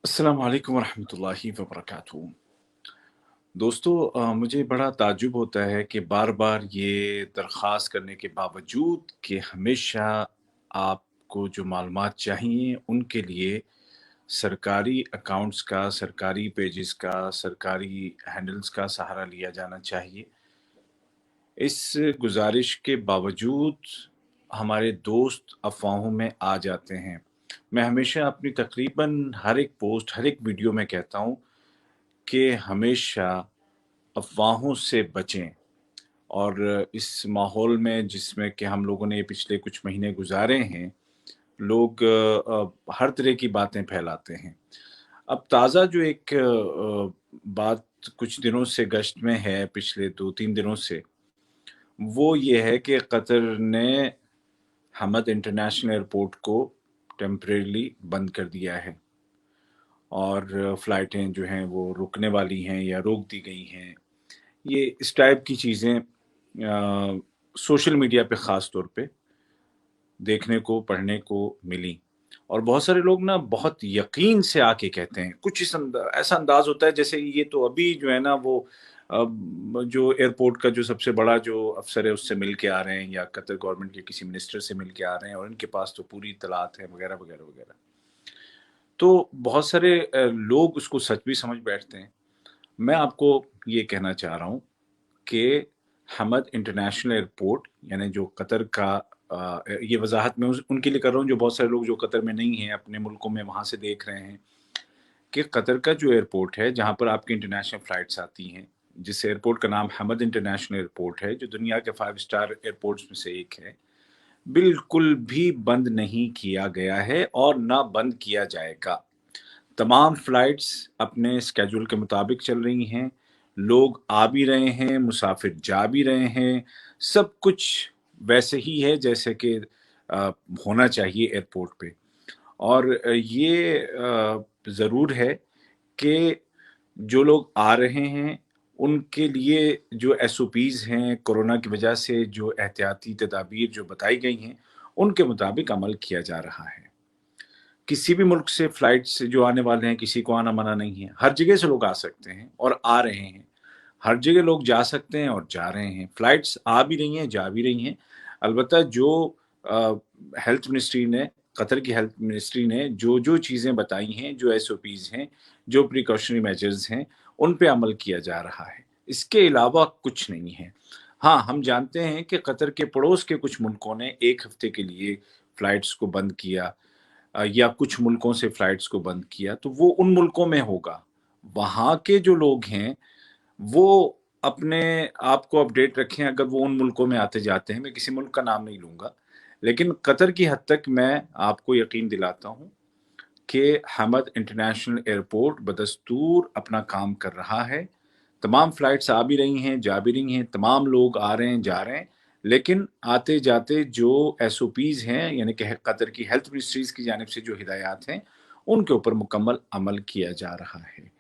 अस्सलाम वालेकुम वरहमतुल्लाहि वबरकातुहू। दोस्तों, मुझे बड़ा ताज्जुब होता है कि बार-बार ये दरख़्वास्त करने के बावजूद कि हमेशा आपको जो मालूमात चाहिए उनके लिए सरकारी अकाउंट्स का, सरकारी पेजेज़ का, सरकारी हैंडल्स का सहारा लिया जाना चाहिए। इस गुज़ारिश के बावजूद हमारे दोस्त अफ़वाहों में आ जाते हैं। मैं हमेशा अपनी तकरीबन हर एक पोस्ट, हर एक वीडियो में कहता हूँ कि हमेशा अफ़वाहों से बचें। और इस माहौल में जिसमें कि हम लोगों ने पिछले कुछ महीने गुज़ारे हैं, लोग हर तरह की बातें फैलाते हैं। अब ताज़ा जो एक बात कुछ दिनों से गश्त में है, पिछले 2-3 दिनों से, वो ये है कि कतर ने हमद इंटरनेशनल एयरपोर्ट को टेम्परेरीली बंद कर दिया है और फ़्लाइटें जो हैं वो रुकने वाली हैं या रोक दी गई हैं। ये इस टाइप की चीज़ें सोशल मीडिया पे ख़ास तौर पे देखने को, पढ़ने को मिली। और बहुत सारे लोग ना बहुत यकीन से आके कहते हैं, कुछ इस ऐसा अंदाज़ होता है जैसे ये तो अभी जो है ना वो जो एयरपोर्ट का जो सबसे बड़ा जो अफ़सर है उससे मिल के आ रहे हैं या कतर गवर्नमेंट के किसी मिनिस्टर से मिल के आ रहे हैं और इनके पास तो पूरी इत्तलात है वग़ैरह, वग़ैरह, वग़ैरह। तो बहुत सारे लोग उसको सच भी समझ बैठते हैं। मैं आपको ये कहना चाह रहा हूँ कि हमद इंटरनेशनल एयरपोर्ट यानी जो कतर का ये वज़ाहत मैं उनके लिए कर रहा हूँ जो बहुत सारे लोग जो कतर में नहीं हैं, अपने मुल्कों में वहाँ से देख रहे हैं कि कतर का जो एयरपोर्ट है, जहाँ पर आपकी इंटरनेशनल फ़्लाइट्स आती हैं, जिस एयरपोर्ट का नाम हमद इंटरनेशनल एयरपोर्ट है, जो दुनिया के 5 स्टार एयरपोर्ट्स में से एक है, बिल्कुल भी बंद नहीं किया गया है और ना बंद किया जाएगा। तमाम फ्लाइट्स अपने स्केड्यूल के मुताबिक चल रही हैं, लोग आ भी रहे हैं, मुसाफिर जा भी रहे हैं, सब कुछ वैसे ही है जैसे कि अ, होना चाहिए एयरपोर्ट पे। और ये ज़रूर है कि जो लोग आ रहे हैं, उनके लिए जो एसओपीज़ हैं, कोरोना की वजह से जो एहतियाती तदाबीर जो बताई गई हैं, उनके मुताबिक अमल किया जा रहा है। किसी भी मुल्क से फ्लाइट से जो आने वाले हैं, किसी को आना मना नहीं है। हर जगह से लोग आ सकते हैं और आ रहे हैं। हर जगह लोग जा सकते हैं और जा रहे हैं। फ्लाइट्स आ भी रही हैं, जा भी रही हैं। अलबत्ता जो अ, हेल्थ मिनिस्ट्री ने कतर की हेल्थ मिनिस्ट्री ने जो-जो चीज़ें बताई हैं, जो एसओपीज़ हैं, जो प्रिकॉशनरी मेजर्स हैं, उन पे अमल किया जा रहा है। इसके अलावा कुछ नहीं है। हाँ, हम जानते हैं कि कतर के पड़ोस के कुछ मुल्कों ने 1 हफ्ते के लिए फ्लाइट्स को बंद किया। या कुछ मुल्कों से फ्लाइट्स को बंद किया, तो वो उन मुल्कों में होगा। वहाँ के जो लोग हैं, वो अपने आप को अपडेट रखें अगर वो उन मुल्कों में आते-जाते हैं। मैं किसी मुल्क का नाम नहीं लूँगा। लेकिन कतर की हद तक मैं आपको यकीन दिलाता हूँ कि हमद इंटरनेशनल एयरपोर्ट बदस्तूर अपना काम कर रहा है। तमाम फ्लाइट्स आ भी रही हैं, जा भी रही हैं, तमाम लोग आ रहे हैं, जा रहे हैं, लेकिन आते-जाते जो एसओपीज़ हैं, यानी कि कतर की हेल्थ मिनिस्ट्रीज़ की जानिब से जो हिदायत हैं, उनके ऊपर मुकम्मल अमल किया जा रहा है।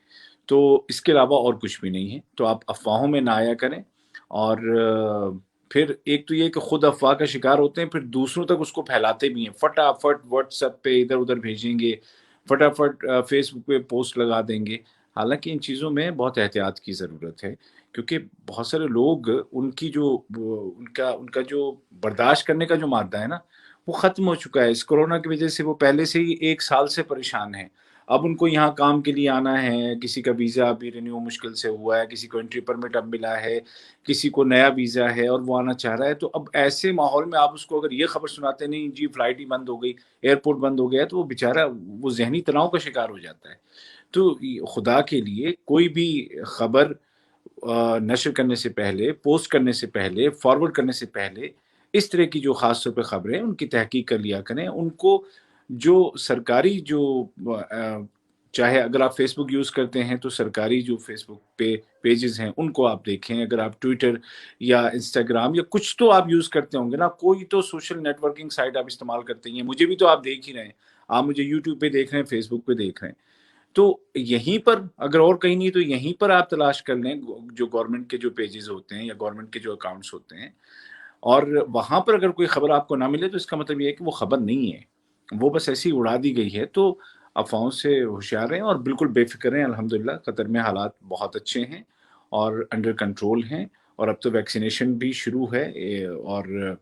तो इसके अलावा और कुछ भी नहीं है, तो आप अफ़वाहों में ना आया करें और फिर एक तो ये कि खुद अफ़वाह का शिकार होते हैं, फिर दूसरों तक उसको फैलाते भी हैं। फटाफट व्हाट्सएप पे इधर-उधर भेजेंगे, फटाफट फ़ेसबुक पे पोस्ट लगा देंगे। हालाँकि इन चीज़ों में बहुत एहतियात की ज़रूरत है, क्योंकि बहुत सारे लोग उनकी जो वो उनका उनका जो बर्दाश्त करने का जो मादा है ना, वो ख़त्म हो चुका है। इस कोरोना की वज़ह से वो पहले से ही 1 साल से परेशान हैं। अब उनको यहाँ काम के लिए आना है, किसी का वीज़ा अभी रिन्यू मुश्किल से हुआ है, किसी को एंट्री परमिट अब मिला है, किसी को नया वीज़ा है और वो आना चाह रहा है। तो अब ऐसे माहौल में आप उसको अगर ये खबर सुनाते नहीं जी फ्लाइट ही बंद हो गई, एयरपोर्ट बंद हो गया, तो वो बेचारा वो ज़हनी तनाव का शिकार हो जाता है। तो य खुदा के लिए कोई भी खबर नश्र करने से पहले, पोस्ट करने से पहले, फॉरवर्ड करने से पहले, इस तरह की जो ख़ास तौर पे खबरें हैं, उनकी तहकीक कर लिया करें। उनको जो सरकारी जो चाहे अगर आप फ़ेसबुक यूज़ करते हैं, तो सरकारी जो फ़ेसबुक पे पेजेज़ हैं, उनको आप देखें। अगर आप ट्विटर या इंस्टाग्राम या कुछ तो आप यूज़ करते होंगे ना, कोई तो सोशल नेटवर्किंग साइट आप इस्तेमाल करते ही हैं। मुझे भी तो आप देख ही रहे हैं। आप मुझे यूट्यूब पे देख रहे हैं, फ़ेसबुक पे देख रहे हैं। तो यहीं पर अगर और कहीं नहीं तो यहीं पर आप तलाश कर लें जो गवर्नमेंट के जो पेजेस होते हैं या गवर्नमेंट के जो अकाउंट्स होते हैं और वहाँ पर अगर कोई खबर आपको ना मिले तो इसका मतलब ये है कि वो खबर नहीं है। वो बस ऐसी ही उड़ा दी गई है। तो अफ़वाहों से होशियार रहें और बिल्कुल बेफ़िक्र रहें। अल्हम्दुलिल्लाह कतर में हालात बहुत अच्छे हैं और अंडर कंट्रोल हैं और अब तो वैक्सीनेशन भी शुरू है और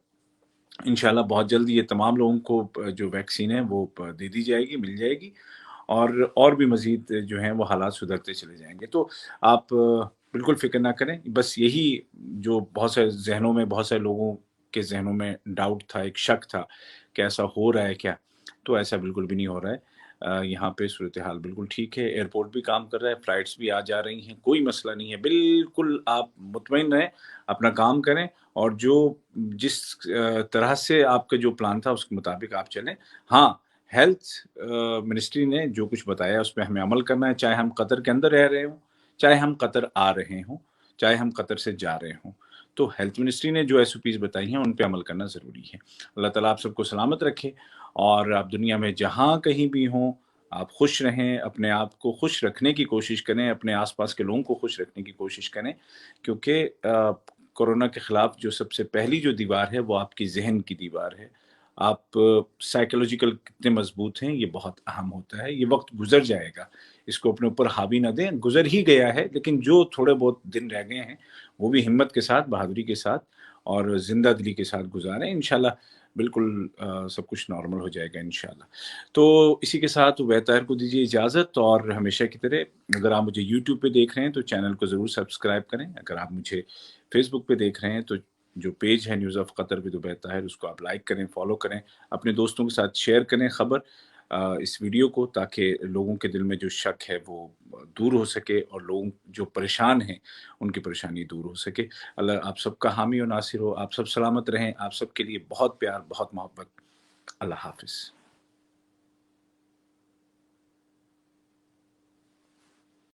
इंशाल्लाह बहुत जल्द ये तमाम लोगों को जो वैक्सीन है वो दे दी जाएगी, मिल जाएगी और भी मज़ीद जो हैं वो हालात सुधरते चले जाएँगे। तो आप बिल्कुल फ़िक्र ना करें, बस यही जो बहुत सारे लोगों के ज़हनों में डाउट था, एक शक था कि ऐसा हो रहा है क्या? तो ऐसा बिल्कुल भी नहीं हो रहा है। यहाँ पे सूरत-ए-हाल बिल्कुल ठीक है, एयरपोर्ट भी काम कर रहा है, फ्लाइट्स भी आ-जा रही हैं, कोई मसला नहीं है। बिल्कुल आप मुतमईन रहें, अपना काम करें और जिस तरह से आपका जो प्लान था उसके मुताबिक आप चलें। हाँ, हेल्थ मिनिस्ट्री ने जो कुछ बताया उस पे हमें अमल करना है, चाहे हम कतर के अंदर रह रहे हों, चाहे हम कतर आ रहे हों, चाहे हम कतर से जा रहे हों। तो हेल्थ मिनिस्ट्री ने जो एसओपीज़ बताई हैं, उन पे अमल करना ज़रूरी है। अल्लाह ताला आप सबको सलामत रखे और आप दुनिया में जहाँ कहीं भी हों, आप खुश रहें, अपने आप को खुश रखने की कोशिश करें, अपने आस-पास के लोगों को खुश रखने की कोशिश करें क्योंकि कोरोना के खिलाफ जो सबसे पहली जो दीवार है, वो आपकी ज़हन की दीवार है। आप साइकोलॉजिकल कितने मज़बूत हैं, ये बहुत अहम होता है। ये वक़्त गुज़र जाएगा, इसको अपने ऊपर हावी ना दें, गुज़र ही गया है, लेकिन जो थोड़े बहुत दिन रह गए हैं, वो भी हिम्मत के साथ, बहादुरी के साथ और ज़िंदा-दिली के साथ गुज़ारें। इंशाल्लाह बिल्कुल सब कुछ नॉर्मल हो जाएगा इंशाल्लाह। तो इसी के साथ उबैद ताहिर को दीजिए इजाज़त और हमेशा की तरह अगर आप मुझे यूट्यूब पे देख रहे हैं, तो चैनल को ज़रूर सब्सक्राइब करें। अगर आप मुझे फेसबुक पे देख रहे हैं, तो जो पेज है news of Qatar with Ubaid Tahir उसको आप लाइक करें, फ़ॉलो करें, अपने दोस्तों के साथ शेयर करें खबर इस वीडियो को ताकि लोगों के दिल में जो शक है वो दूर हो सके और लोग जो परेशान हैं, उनकी परेशानी दूर हो सके। अल्लाह आप सबका हामी और नासिर हो, आप सब सलामत रहें, आप सबके लिए बहुत प्यार, बहुत मोहब्बत। अल्लाह हाफ़िज़।